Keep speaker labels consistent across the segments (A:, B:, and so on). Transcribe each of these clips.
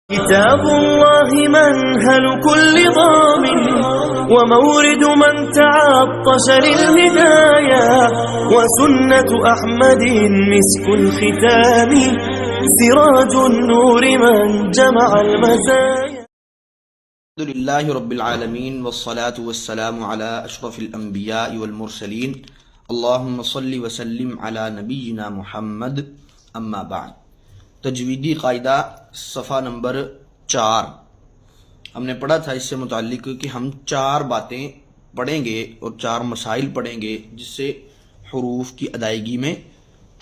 A: كتاب الله منهل كل ضامن ومورد من تعطش للهدايا وسنة أحمد مسك الختام سراج النور من جمع المزايا.
B: الحمد لله رب العالمين والصلاة والسلام على أشرف الأنبياء والمرسلين اللهم صل وسلم على نبينا محمد اما بعد. تجویدی قاعدہ صفحہ نمبر 4 ہم نے پڑھا تھا اس سے متعلق کہ ہم 4 باتیں پڑھیں گے اور 4 مسائل پڑھیں گے جس سے حروف کی ادائیگی میں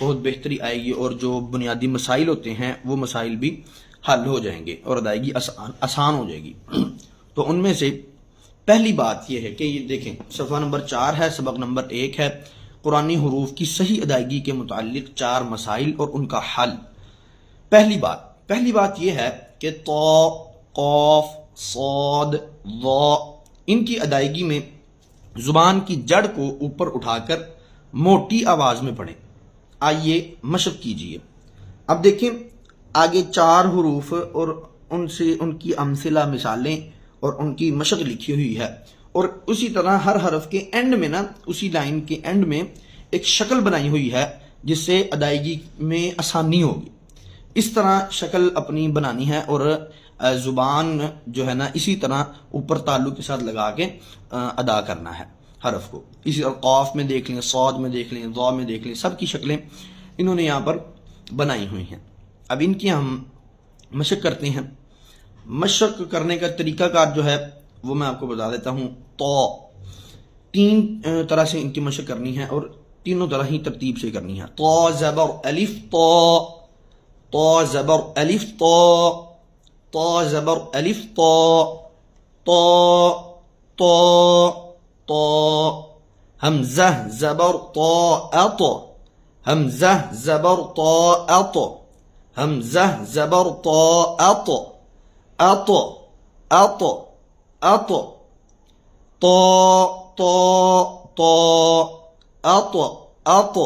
B: بہت بہتری آئے گی اور جو بنیادی مسائل ہوتے ہیں وہ مسائل بھی حل ہو جائیں گے اور ادائیگی آسان ہو جائے گی. تو ان میں سے پہلی بات یہ ہے کہ یہ دیکھیں صفحہ نمبر 4 ہے، سبق نمبر 1 ہے، قرآنی حروف کی صحیح ادائیگی کے متعلق 4 مسائل اور ان کا حل. پہلی بات یہ ہے کہ تو، قاف، صاد، ضا ان کی ادائیگی میں زبان کی جڑ کو اوپر اٹھا کر موٹی آواز میں پڑھیں. آئیے مشق کیجئے. اب دیکھیں آگے 4 حروف اور ان کی امثلہ مثالیں اور ان کی مشق لکھی ہوئی ہے، اور اسی طرح ہر حرف کے اینڈ میں اسی لائن کے اینڈ میں ایک شکل بنائی ہوئی ہے جس سے ادائیگی میں آسانی ہوگی. اس طرح شکل اپنی بنانی ہے اور زبان جو ہے نا اسی طرح اوپر تعلق کے ساتھ لگا کے ادا کرنا ہے حرف کو. اسی طرح قاف میں دیکھ لیں، صاد میں دیکھ لیں، ضا میں دیکھ لیں، سب کی شکلیں انہوں نے یہاں پر بنائی ہوئی ہیں. اب ان کی ہم مشق کرتے ہیں. مشق کرنے کا طریقہ کار جو ہے وہ میں آپ کو بتا دیتا ہوں. تو 3 طرح سے ان کی مشق کرنی ہے اور تینوں طرح ہی ترتیب سے کرنی ہے. تو زبر الف تو، تو زبر الف تو، تو زبر الف تو، تو تو تو حمزہ زبر تو اط، حمزہ زبر تو اط، حمزہ زبر تو اط، اط اط اط، تو تو تو اط اط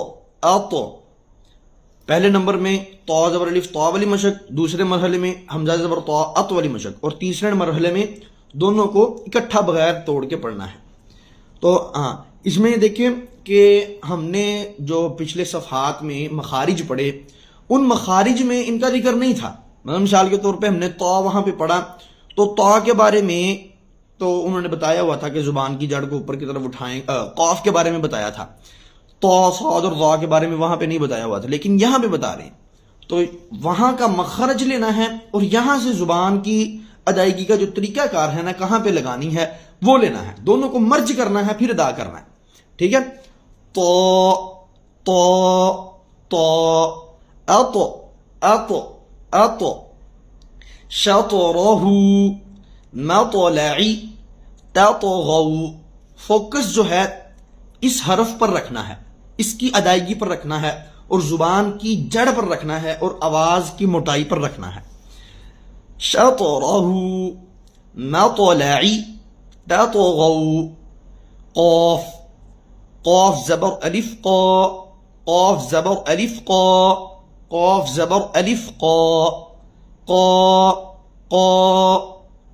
B: اط. پہلے نمبر میں تو زبر الف تو والی مشق، دوسرے مرحلے میں حمزہ زبر تو اط والی مشق، اور تیسرے مرحلے میں دونوں کو اکٹھا بغیر توڑ کے پڑھنا ہے. تو اس میں دیکھیں کہ ہم نے جو پچھلے صفحات میں مخارج پڑھے ان مخارج میں ان کا ذکر نہیں تھا. مثال کے طور پہ ہم نے تو وہاں پہ پڑھا تو کے بارے میں تو انہوں نے بتایا ہوا تھا کہ زبان کی جڑ کو اوپر کی طرف اٹھائیں. قاف کے بارے میں بتایا تھا، تو صاد اور ضا کے بارے میں وہاں پہ نہیں بتایا ہوا تھا، لیکن یہاں پہ بتا رہے ہیں. تو وہاں کا مخرج لینا ہے اور یہاں سے زبان کی ادائیگی کا جو طریقہ کار ہے نا کہاں پہ لگانی ہے وہ لینا ہے. دونوں کو مرج کرنا ہے پھر ادا کرنا ہے. ٹھیک ہے. تو تو تو اط اط اط، شطرہ مطلعی تطغوا. فوکس جو ہے اس حرف پر رکھنا ہے، اس کی ادائیگی پر رکھنا ہے اور زبان کی جڑ پر رکھنا ہے اور آواز کی موٹائی پر رکھنا ہے. شطرہ مطلعی تطغوا. قاف، قاف زبر الف قا، قاف زبر الف قا، قاف زبر الف قا، قا قا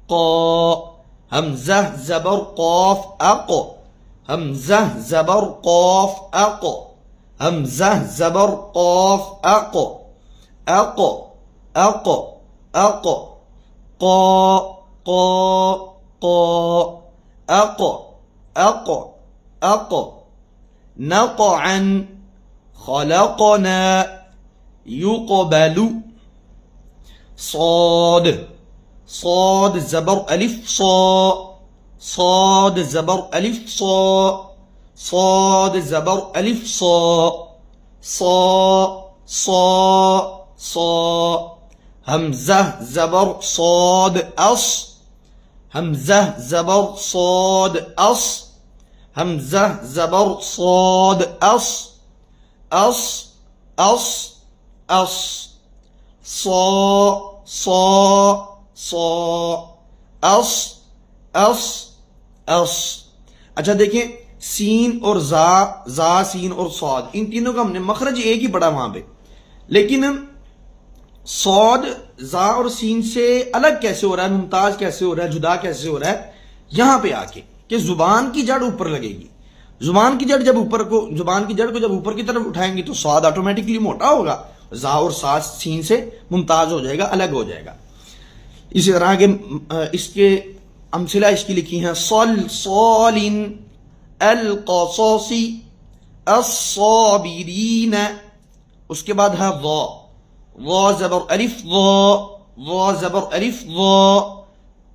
B: قا. حمزہ زبر قاف اق، حمزہ زبر قاف اق، حمزہ زبر قاف اق، اق اق اق. قا قا قا اق اق اق. نقعا خلقنا يقبل. صاد، صاد زبر الف صا، صاد زبر الف صا، صاد زبر الف صا، صا صا صا. حمزہ زبر صاد اص، حمزہ زبر صاد اص، حمزہ زبر صاد اص، اص اص اص. صا صا صا اص اص اص. اچھا دیکھیں سین اور زا سین اور صاد ان تینوں کا ہم نے مخرج ایک ہی پڑھا وہاں پہ، لیکن صاد زا اور سین سے الگ کیسے ہو رہا ہے، ممتاز کیسے ہو رہا ہے، جدا کیسے ہو رہا ہے، یہاں پہ آ کے کہ زبان کی جڑ اوپر لگے گی. زبان کی جڑ جب اوپر کی طرف اٹھائیں گے تو صاد آٹومیٹکلی موٹا ہوگا، زا اور سا سین سے ممتاز ہو جائے گا، الگ ہو جائے گا. اسی طرح کے اس کے امثلہ اس کی لکھی ہیں صل صالن القصص الصابرین. اس کے بعد ہے ضا زبر الف ضا زبر الف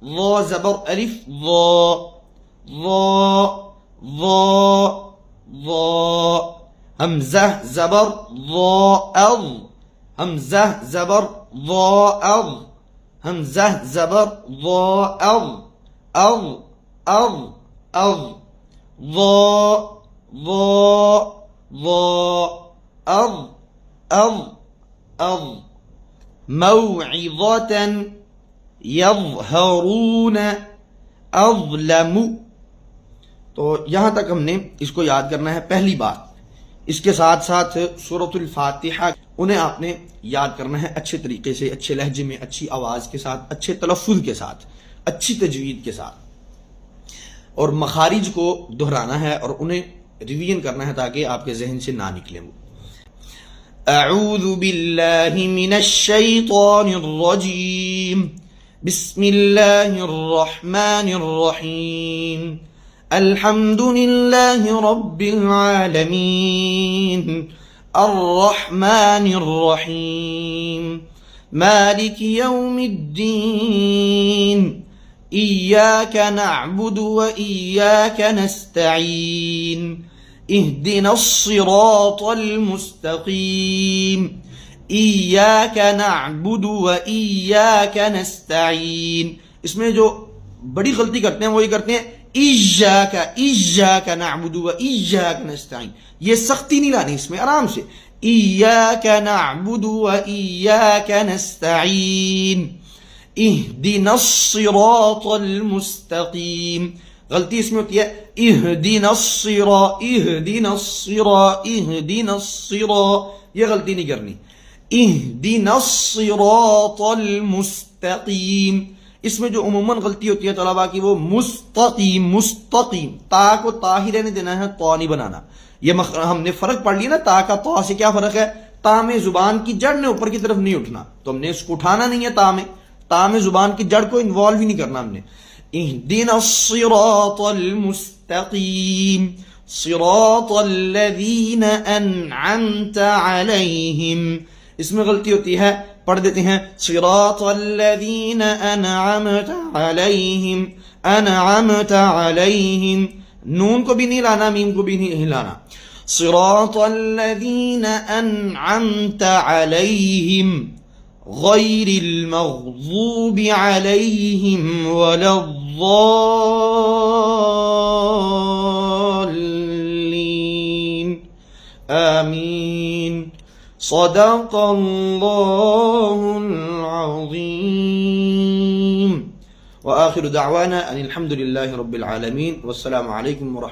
B: ضا زبر الف ضا حمزہ زبر ضا حمزہ زبر ضا حمزہ زبر ضا موعظة يظهرون أظلم. تو یہاں تک ہم نے اس کو یاد کرنا ہے. پہلی بات اس کے ساتھ ساتھ سورۃ الفاتحہ انہیں آپ نے یاد کرنا ہے اچھے طریقے سے، اچھے لہجے میں، اچھی آواز کے ساتھ، اچھے تلفظ کے ساتھ، اچھی تجوید کے ساتھ، اور مخارج کو دہرانا ہے اور انہیں ریویژن کرنا ہے تاکہ آپ کے ذہن سے نہ نکلیں. وہ اعوذ باللہ من الشیطان الرجیم بسم اللہ الرحمن الرحیم الحمد للہ رب العالمین الرحمن الرحیم مالک یوم الدین إياك نعبد وإياك نستعين اهدنا الصراط المستقيم إياك نعبد وإياك نستعين. اس میں جو بڑی غلطی کرتے ہیں وہ یہ کرتے ہیں إياك نعبد وإياك نستعين. یہ سختی نہیں لانی اس میں، آرام سے إياك نعبد وإياك نستعين اہدنا الصراط المستقیم. غلطی اس میں ہوتی ہے اہدنا الصراط، یہ غلطی نہیں کرنی. اہدنا الصراط المستقیم. اس میں جو عموماً غلطی ہوتی ہے طلباء کی وہ مستقیم، تا کو تا ہی رہنے دینا ہے، تا نہیں بنانا. یہ ہم نے فرق پڑھ لیا نا، تا کا تا سے کیا فرق ہے. تا میں زبان کی جڑ نے اوپر کی طرف نہیں اٹھنا، تو ہم نے اس کو اٹھانا نہیں ہے. تا میں زبان کی جڑ کو انوالو ہی نہیں کرنا ہم نے. اہدنا الصراط المستقیم صراط الذین انعمت علیہم. اس میں غلطی ہوتی ہے، پڑھ دیتے ہیں صراط الذین انعمت علیہم. نون کو بھی نہیں لانا، میم کو بھی نہیں لانا. صراط الذین انعمت علیہم غیر المغضوب علیہم ولا الضالین آمین. صدق اللہ العظیم. وآخر دعوانا ان الحمد للہ رب العالمین والسلام علیکم ورحمۃ